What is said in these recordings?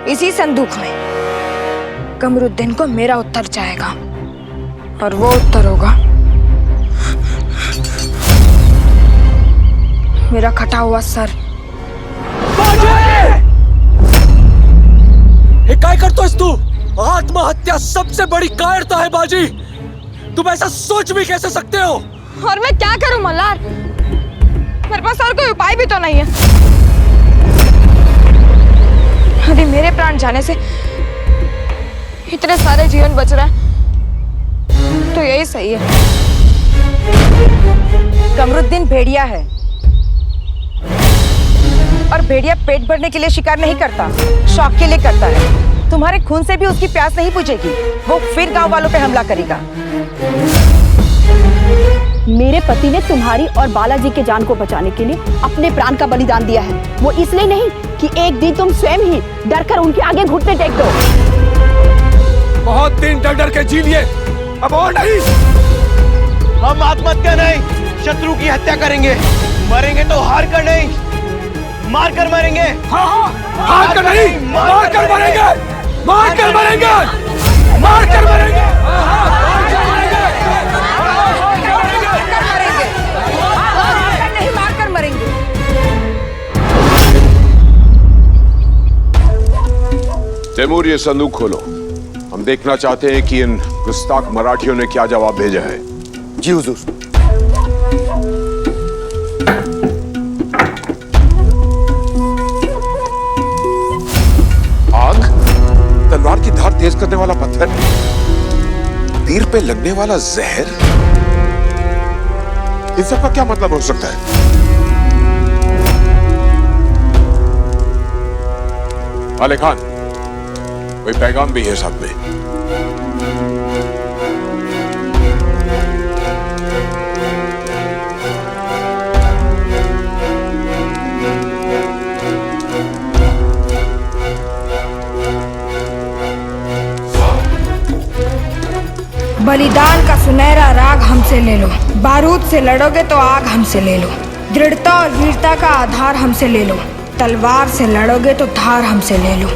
इसी संदूक में कमरुद्दीन को मेरा उत्तर जाएगा और वो उत्तर होगा मेरा कटा हुआ सर। काय करतोयस तू? आत्महत्या सबसे बड़ी कायरता है बाजी। तुम ऐसा सोच भी कैसे सकते हो? और मैं क्या करूं मल्हार? मेरे पास और कोई उपाय भी तो नहीं है। यदि मेरे प्राण जाने से इतने सारे जीवन बच रहे हैं तो यही सही है। कमरुद्दीन भेड़िया है और भेड़िया पेट भरने के लिए शिकार नहीं करता, शौक के लिए करता है। तुम्हारे खून से भी उसकी प्यास नहीं बुझेगी, वो फिर गांव वालों पे हमला करेगा। मेरे पति ने तुम्हारी और बालाजी के जान को बचाने के लिए अपने प्राण का बलिदान दिया है। वो इसलिए नहीं कि एक दिन तुम स्वयं ही डर कर उनके आगे घुटने टेक दो। बहुत दिन डर डर के जी लिए, अब और नहीं। हम आत्महत्या नहीं, शत्रु की हत्या करेंगे। मरेंगे तो हार कर नहीं, मार कर मरेंगे। हाँ, हार कर नहीं, मार कर मरेंगे। मार कर मरेंगे, मार कर मरेंगे। नहीं, मार कर मरेंगे। तैमूर, ये संदूक खोलो। हम देखना चाहते हैं कि इन गुस्ताख मराठियों ने क्या जवाब भेजा है। जी हुजूर। आग, तलवार की धार तेज करने वाला पत्थर, तीर पे लगने वाला जहर, इन सब का क्या मतलब हो सकता है? आले खान, कोई पैगाम भी है साथ में? बलिदान का सुनहरा राग हमसे ले लो, बारूद से लड़ोगे तो आग हमसे ले लो, दृढ़ता और वीरता का आधार हमसे ले लो, तलवार से लड़ोगे तो धार हमसे ले लो,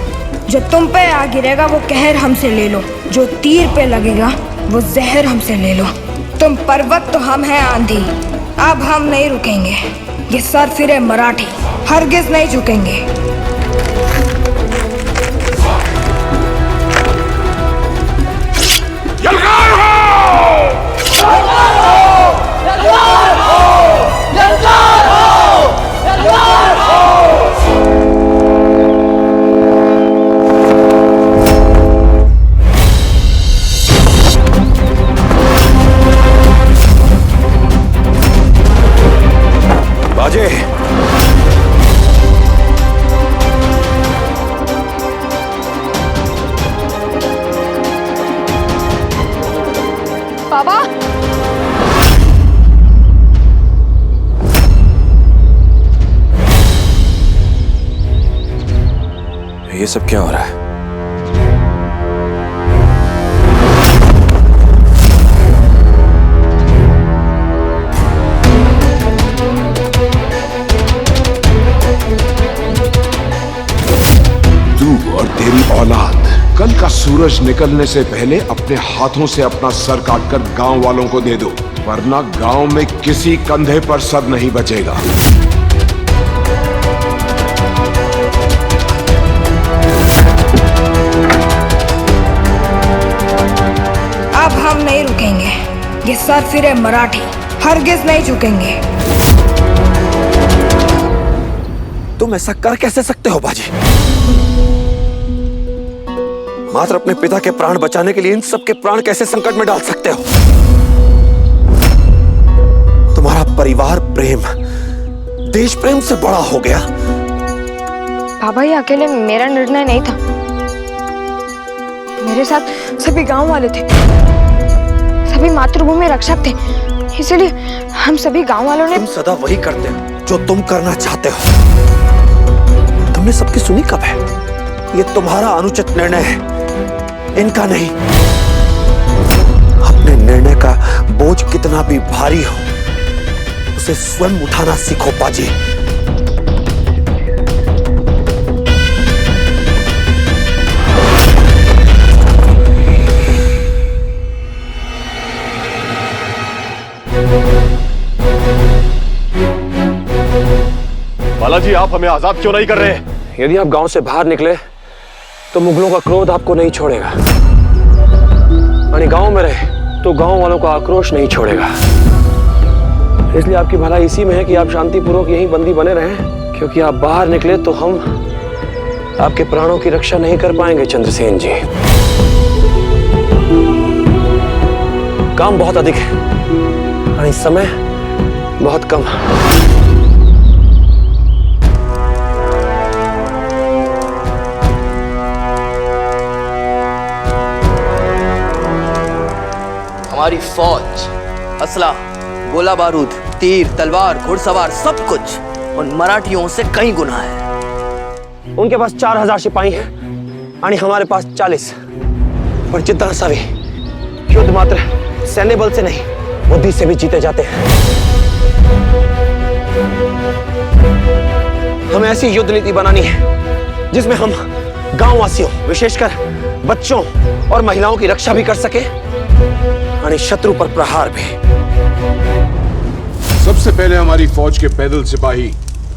जो तुम पे आ गिरेगा वो कहर हमसे ले लो, जो तीर पे लगेगा वो जहर हमसे ले लो। तुम पर्वत तो हम हैं आंधी, अब हम नहीं रुकेंगे। ये सर फिरे मराठी हरगिज नहीं झुकेंगे। बाजे, बाबा, ये सब क्या हो रहा है? तू और तेरी औलाद कल का सूरज निकलने से पहले अपने हाथों से अपना सर काटकर गांव वालों को दे दो, वरना गांव में किसी कंधे पर सर नहीं बचेगा। अब हम नहीं रुकेंगे। ये सर फिरे मराठी हरगिज नहीं झुकेंगे। तुम ऐसा कर कैसे सकते हो बाजी? मात्र अपने पिता के प्राण बचाने के लिए इन सब के प्राण कैसे संकट में डाल सकते हो? तुम्हारा परिवार प्रेम देश प्रेम से बड़ा हो गया। बाबा, ये अकेले मेरा निर्णय नहीं था, मेरे साथ सभी गांव वाले थे, सभी मातृभूमि रक्षक थे, इसलिए हम सभी गांव वालों ने। तुम सदा वही करते हो जो तुम करना चाहते हो। तुमने सबकी सुनी कब है? ये तुम्हारा अनुचित निर्णय है, इनका नहीं। अपने निर्णय का बोझ कितना भी भारी हो, उसे स्वयं उठाना सीखो बाजी। बालाजी, आप हमें आजाद क्यों नहीं कर रहे? यदि आप गांव से बाहर निकले तो मुगलों का क्रोध आपको नहीं छोड़ेगा, यानी गांव में रहे तो गांव वालों का आक्रोश नहीं छोड़ेगा। इसलिए आपकी भलाई इसी में है कि आप शांतिपूर्वक यहीं बंदी बने रहें, क्योंकि आप बाहर निकले तो हम आपके प्राणों की रक्षा नहीं कर पाएंगे चंद्रसेन जी। काम बहुत अधिक है और समय बहुत कम। हमारी फौज, असला, गोला बारूद, तीर, तलवार, घुड़सवार सब कुछ उन मराठियों से कई गुना है। उनके पास 4000 सिपाही हैं और हमारे पास 40। पर जितना सा भी युद्ध मात्र सैन्य बल से नहीं, बुद्धि से भी जीते जाते हैं। हमें ऐसी युद्ध नीति बनानी है जिसमें हम गांव वासियों, विशेषकर बच्चों और महिलाओं की रक्षा भी कर सके और शत्रु पर प्रहार भी। सबसे पहले हमारी फौज के पैदल सिपाही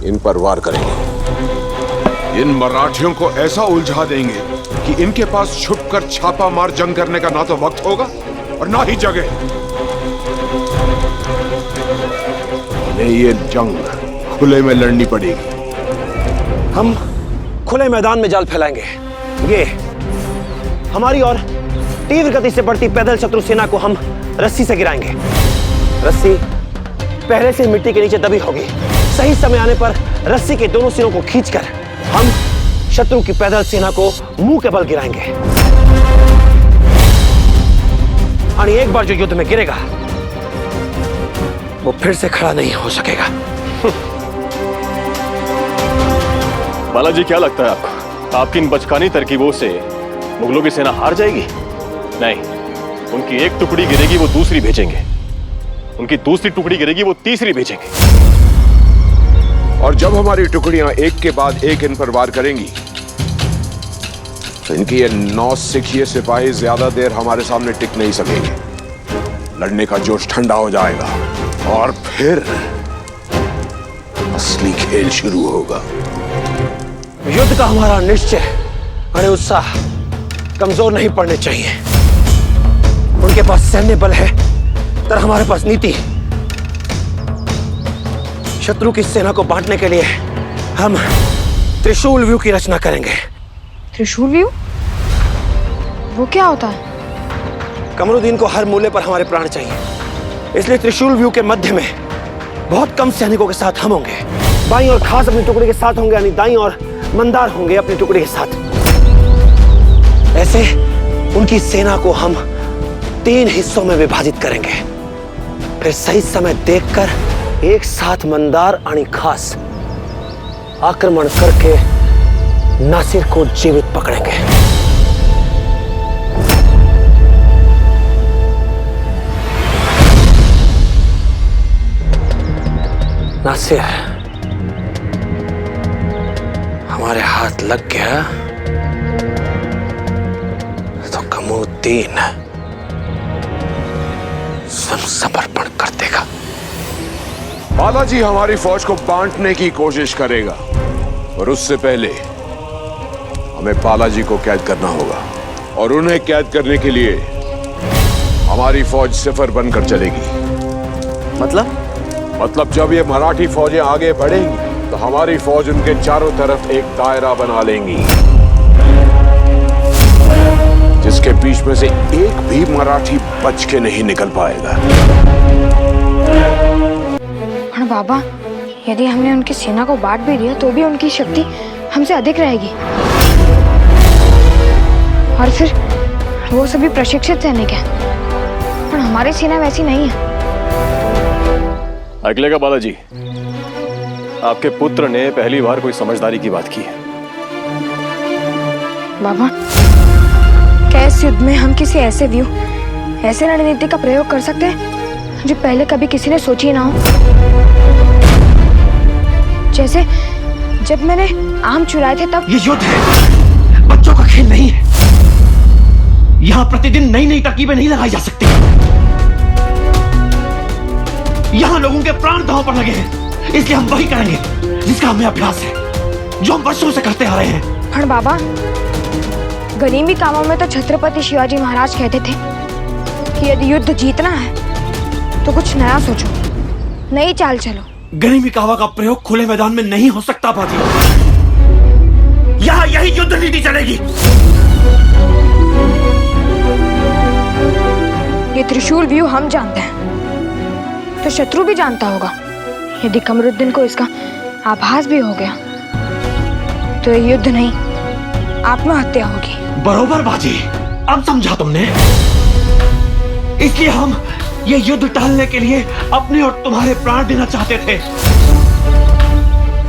इन पर वार करेंगे। इन मराठियों को ऐसा उलझा देंगे कि इनके पास छुपकर छापा मार जंग करने का ना तो वक्त होगा और ना ही जगह। इन्हें ये जंग खुले में लड़नी पड़ेगी। हम खुले मैदान में जाल फैलाएंगे। ये हमारी और तीव्र गति से बढ़ती पैदल शत्रु सेना को हम रस्सी से गिराएंगे। रस्सी पहले से मिट्टी के नीचे दबी होगी। सही समय आने पर रस्सी के दोनों सिरों को खींचकर हम शत्रु की पैदल सेना को मुंह के बल गिराएंगे। और एक बार जो युद्ध में गिरेगा वो फिर से खड़ा नहीं हो सकेगा। बालाजी, क्या लगता है आपको, आपकी इन बचकानी तरकीबों से मुगलों की सेना हार जाएगी? नहीं, उनकी एक टुकड़ी गिरेगी वो दूसरी भेजेंगे, उनकी दूसरी टुकड़ी गिरेगी वो तीसरी भेजेंगे। और जब हमारी टुकड़ियां एक के बाद एक इन पर वार करेंगी तो इनकी ये 9 सिखिए सिपाही ज्यादा देर हमारे सामने टिक नहीं सकेंगे। लड़ने का जोश ठंडा हो जाएगा और फिर असली खेल शुरू होगा। युद्ध का हमारा निश्चय और उत्साह कमजोर नहीं पड़ने चाहिए। उनके पास सैन्य बल है तर हमारे पास नीति। शत्रु की सेना को बांटने के लिए हम त्रिशूल व्यू की रचना करेंगे। त्रिशूल व्यू? वो क्या होता है? कमरुद्दीन को हर मूल्य पर हमारे प्राण चाहिए, इसलिए त्रिशूल व्यू के मध्य में बहुत कम सैनिकों के साथ हम होंगे। बाईं और खास अपनी टुकड़ी के साथ होंगे, यानी दाईं और मंदार होंगे अपनी टुकड़ी के साथ। ऐसे उनकी सेना को हम 3 हिस्सों में विभाजित करेंगे। फिर सही समय देखकर एक साथ मंदार और खास आक्रमण करके नासिर को जीवित पकड़ेंगे। नासिर हमारे हाथ लग गया तो कमरुद्दीन समर्पण कर देगा। बालाजी हमारी फौज को बांटने की कोशिश करेगा और उससे पहले हमें बालाजी को कैद करना होगा और उन्हें कैद करने के लिए हमारी फौज सिफर बनकर चलेगी। मतलब जब ये मराठी फौजें आगे बढ़ेंगी तो हमारी फौज उनके चारों तरफ एक दायरा बना लेंगी, जिसके बीच में से एक भी मराठी बच के नहीं निकल पाएगा। और बाबा, यदि हमने उनकी सेना को बांट भी दिया तो भी उनकी शक्ति हमसे अधिक रहेगी। और फिर वो सभी प्रशिक्षित सैनिक हैं, पर हमारी सेना वैसी नहीं है। अगलेगा बालाजी, आपके पुत्र ने पहली बार कोई समझदारी की बात की है। बाबा, क्या इस युद्ध में हम किसी ऐसे व्यू, ऐसे रणनीति का प्रयोग कर सकते हैं जो पहले कभी किसी ने सोची ना हो? जैसे जब मैंने आम चुराए थे तब। ये युद्ध है, बच्चों का खेल नहीं है। यहाँ प्रतिदिन नई नई तरकीबें नहीं लगाई जा सकती। यहाँ लोगों के प्राण दांव पर लगे हैं, इसलिए हम वही करेंगे जिसका हमें अभ्यास है, जो हम वर्षों से करते आ रहे हैं। पर बाबा, गनीमी कामों में तो छत्रपति शिवाजी महाराज कहते थे कि यदि युद्ध जीतना है तो कुछ नया सोचो, नई चाल चलो। गनीमी कावा का प्रयोग खुले मैदान में नहीं हो सकता बाजी। यहाँ यही युद्ध नीति चलेगी। ये त्रिशूल व्यू हम जानते हैं तो शत्रु भी जानता होगा। यदि कमरुद्दीन को इसका आभास भी हो गया तो ये युद्ध नहीं, आत्महत्या होगी। बरोबर बाजी, अब समझा तुमने। इसलिए हम ये युद्ध टालने के लिए अपने और तुम्हारे प्राण देना चाहते थे,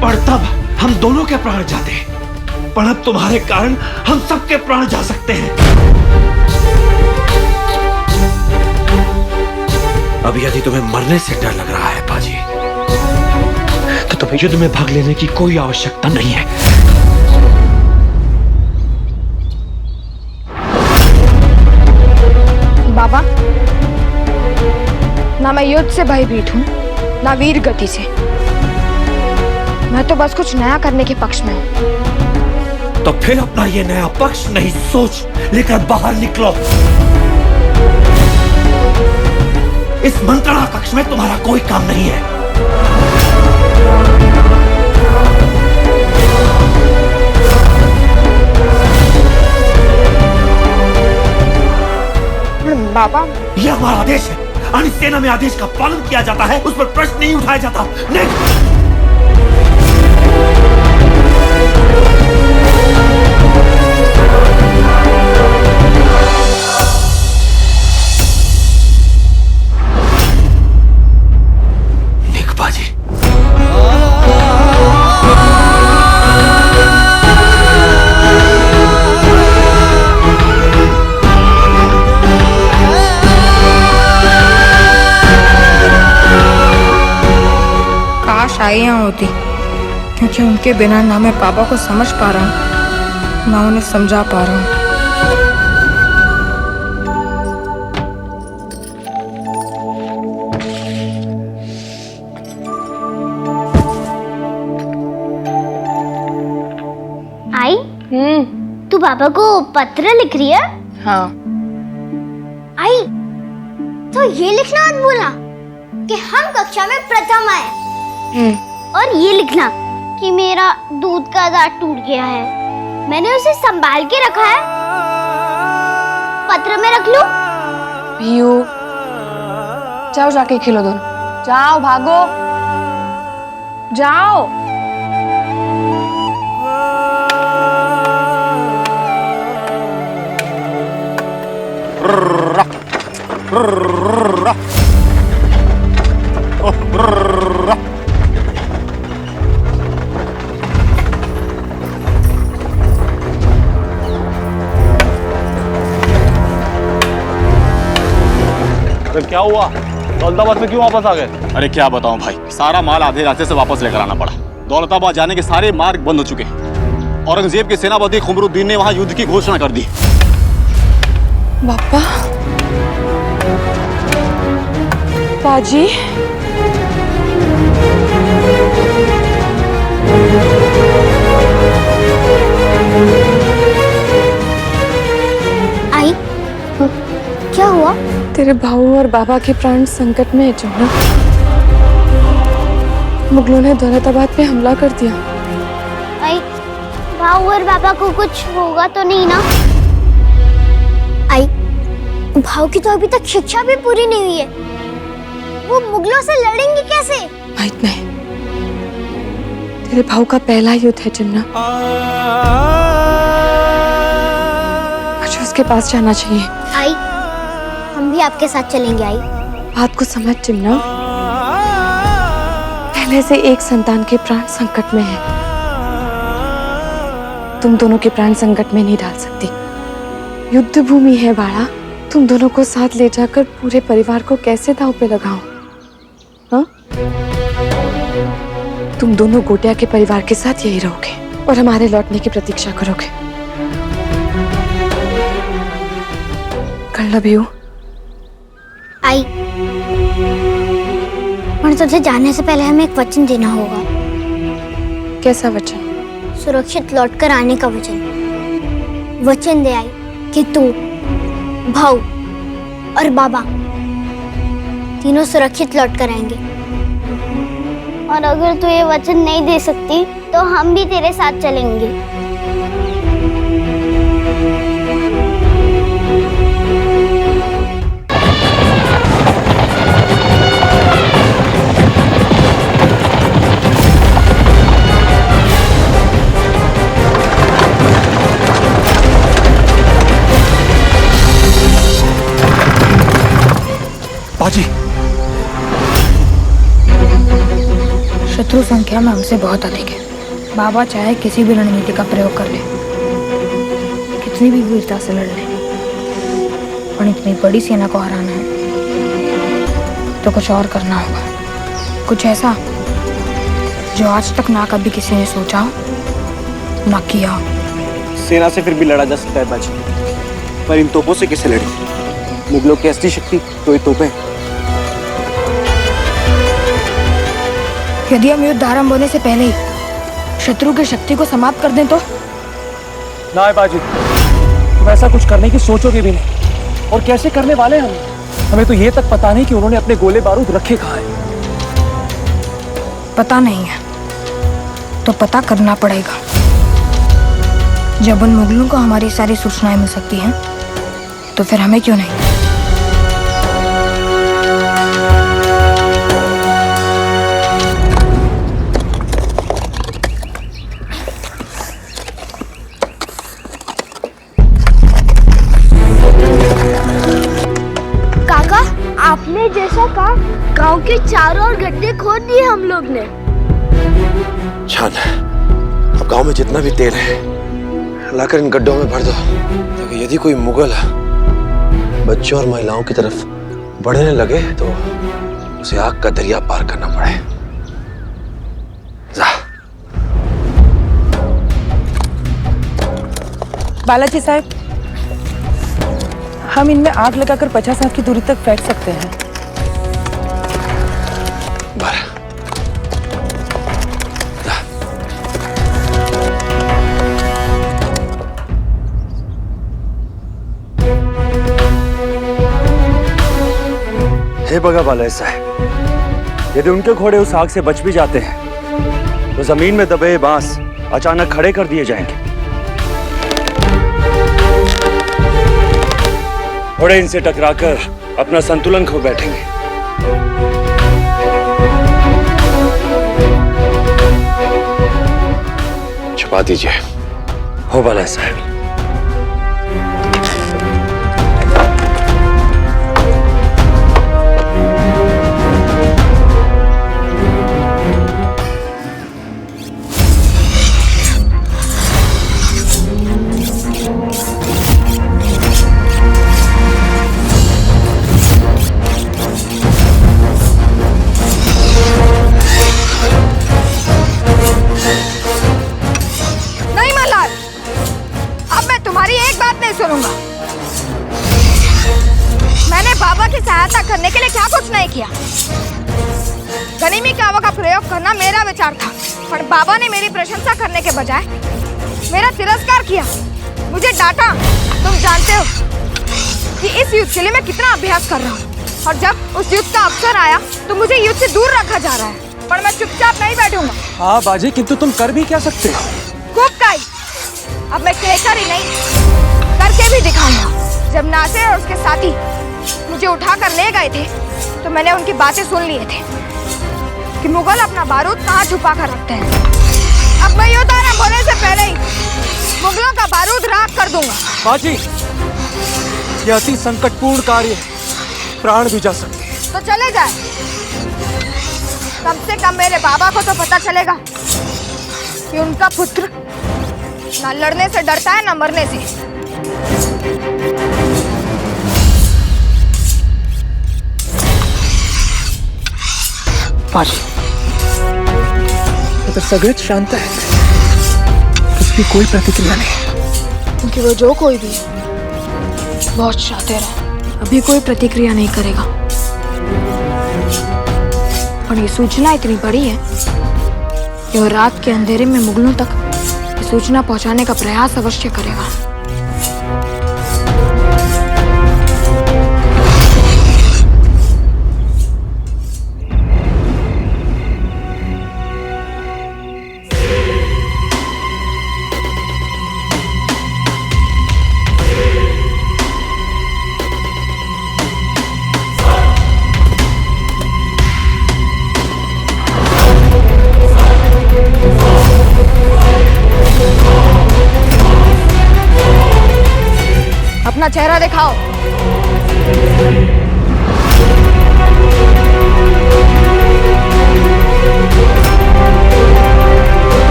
पर तब हम दोनों के प्राण जाते। पर अब तुम्हारे कारण हम सबके प्राण जा सकते हैं। अब यदि तुम्हें मरने से डर लग रहा है बाजी, तो तुम्हें युद्ध में भाग लेने की कोई आवश्यकता नहीं है। बाबा, ना मैं युद्ध से भयभीत हूँ, ना वीर गति से। मैं तो बस कुछ नया करने के पक्ष में हूँ। तो फिर अपना ये नया पक्ष नहीं सोच लेकर बाहर निकलो। इस मंत्रणा कक्ष में तुम्हारा कोई काम नहीं है। बाबा, यह हमारा आदेश है। अन्य सेना में आदेश का पालन किया जाता है, उस पर प्रश्न नहीं उठाया जाता। नहीं। निकबाजी, आइयां होती, क्योंकि उनके बिना ना मैं पापा को समझ पा रहा हूँ, ना उन्हें समझा पा रहा हूँ। आई? तू पापा को पत्र लिख रही है? हाँ। आई, तो ये लिखना मत भूलना कि हम कक्षा में प्रथम आए। और ये लिखना कि मेरा दूध का दांत टूट गया है, मैंने उसे संभाल के रखा है। पत्र में रख लूं? पीयू, जाओ जाके खिलो दोनों। जाओ, भागो, जाओ। अरे क्या हुआ? दौलताबाद में क्यों वापस आ गए? अरे क्या बताऊं भाई, सारा माल आधे रास्ते से वापस लेकर आना पड़ा। दौलताबाद जाने के सारे मार्ग बंद हो चुके हैं। औरंगजेब के सेनापति खुमरुद्दीन ने वहां युद्ध की घोषणा कर दी। बापा, बाजी, आई, क्या हुआ? तेरे भाऊ और बाबा के प्राण संकट में है जमुना। मुगलों ने दौलताबाद पे हमला कर दिया। आई, भाऊ और बाबा को कुछ होगा तो नहीं ना? आई, भाऊ की तो अभी तक शिक्षा भी पूरी नहीं हुई है, वो मुगलों से लड़ेंगे कैसे? माहित नहीं। तेरे भाऊ का पहला युद्ध है जमुना, मुझे उसके पास जाना चाहिए। आई, हम भी आपके साथ चलेंगे। आई, बात को समझ जमुना, पहले से एक संतान के प्राण संकट में है। तुम दोनों के प्राण संकट में नहीं डाल सकती। युद्ध भूमि है बाड़ा, तुम दोनों को साथ ले जाकर पूरे परिवार को कैसे दांव पे लगाऊं? हाँ? तुम दोनों गोटिया के परिवार के साथ यही रहोगे और हमारे लौटने की प्रतीक्षा करोगे। कर लव यू। आई, पर तुझे जाने से पहले हमें एक वचन देना होगा। कैसा वचन? सुरक्षित लौटकर आने का वचन। वचन दे आई कि तू, भाऊ और बाबा तीनों सुरक्षित लौटकर आएंगे। और अगर तू ये वचन नहीं दे सकती तो हम भी तेरे साथ चलेंगे। बाजी, शत्रु संख्या में हमसे बहुत अधिक है। बाबा चाहे किसी भी रणनीति का प्रयोग कर ले, कितनी भी वीरता से लड़ ले, और इतनी बड़ी सेना को हराना है तो कुछ और करना होगा। कुछ ऐसा जो आज तक ना कभी किसी ने सोचा हो, ना किया हो। सेना से फिर भी लड़ा जा सकता है बाजी, पर इन तोपों से कैसे लड़े? मुगलों की असली शक्ति तो ये तोपें। यदि हम युद्ध आरंभ होने से पहले ही शत्रु की शक्ति को समाप्त कर दें तो? ना है बाजी, वैसा कुछ करने की सोचोगे भी नहीं। और कैसे करने वाले हम? हमें तो ये तक पता नहीं कि उन्होंने अपने गोले बारूद रखे कहाँ हैं। पता नहीं है तो पता करना पड़ेगा। जब उन मुगलों को हमारी सारी सूचनाएं मिल सकती हैं तो फिर हमें क्यों नहीं? आपने जैसा कहा, गांव के चारों ओर गड्ढे खोद दिए हम लोग ने। छान, अब गांव में जितना भी तेल है लाकर इन गड्ढों में भर दो, ताकि यदि कोई मुगल बच्चों और महिलाओं की तरफ बढ़ने लगे तो उसे आग का दरिया पार करना पड़े। जा। बालाजी साहब, हम इनमें आग लगाकर 50 हाथ की दूरी तक फेंक सकते हैं। हे बगा बाला साहब, यदि उनके घोड़े उस आग से बच भी जाते हैं तो जमीन में दबे बांस अचानक खड़े कर दिए जाएंगे। घोड़े इनसे टकराकर अपना संतुलन खो बैठेंगे। छुपा दीजिए। हो बाला साहब। मैंने बाबा की सहायता करने के लिए क्या कुछ नहीं किया। गनीमी कावा का प्रयोग करना मेरा विचार था, पर बाबा ने मेरी प्रशंसा करने के बजाय मेरा तिरस्कार किया, मुझे डांटा। तुम जानते हो कि इस युद्ध के लिए मैं कितना अभ्यास कर रहा हूँ, और जब उस युद्ध का अवसर आया तो मुझे युद्ध से दूर रखा जा रहा है, पर मैं चुपचाप नहीं बैठूंगा। हाँ बाजी, किंतु तुम कर भी क्या सकते हो? खूब काई, अब मैं कहकर ही नहीं करके भी दिखाऊंगा। जब नासिर और उसके साथी मुझे उठाकर ले गए थे तो मैंने उनकी बातें सुन लिए थे कि मुगल अपना बारूद कहाँ छुपा कर रखते हैं। अब मैं युद्ध आरंभ होने से पहले ही मुगलों का बारूद राख कर दूंगा। बाजी, यह अति संकटपूर्ण कार्य है, प्राण भी जा सकते हैं। तो चले जाए, कम से कम मेरे बाबा को तो पता चलेगा कि उनका पुत्र ना लड़ने से डरता है ना मरने से। बाजी, तो सगळेच शांत है, किसी कोई प्रतिक्रिया नहीं, क्योंकि वो जो कोई भी बहुत शातिर है, अभी कोई प्रतिक्रिया नहीं करेगा। और ये सूचना इतनी बड़ी है कि वो रात के अंधेरे में मुगलों तक ये सूचना पहुंचाने का प्रयास अवश्य करेगा। अपना चेहरा दिखाओ।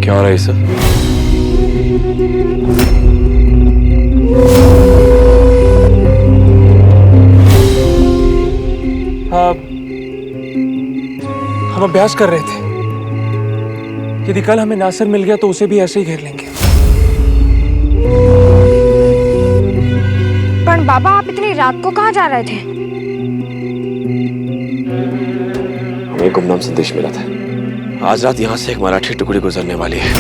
क्या हो रहा है ये सब? हम अभ्यास कर रहे थे। यदि कल हमें नासिर मिल गया तो उसे भी ऐसे ही घेर लेंगे। पर बाबा, आप इतनी रात को कहाँ जा रहे थे? हमें गुमनाम संदेश मिला था। आज रात यहाँ से एक मराठी टुकड़ी गुजरने वाली है।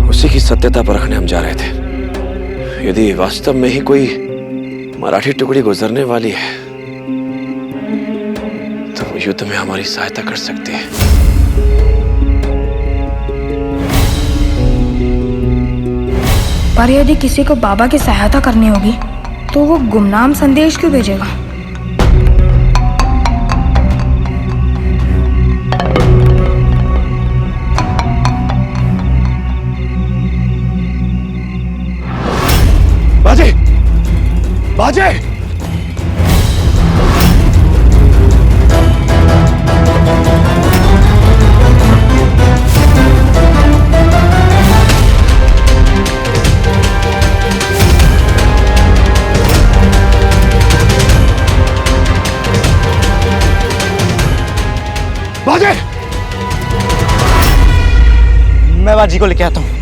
उसी की सत्यता परखने हम जा रहे थे। यदि वास्तव में ही कोई मराठी टुकड़ी गुजरने वाली है तो वो युद्ध में हमारी सहायता कर सकती है। पर यदि किसी को बाबा की सहायता करनी होगी तो वो गुमनाम संदेश क्यों भेजेगा? बाजे! बाजे! मैं बाजी को लेके आता हूँ।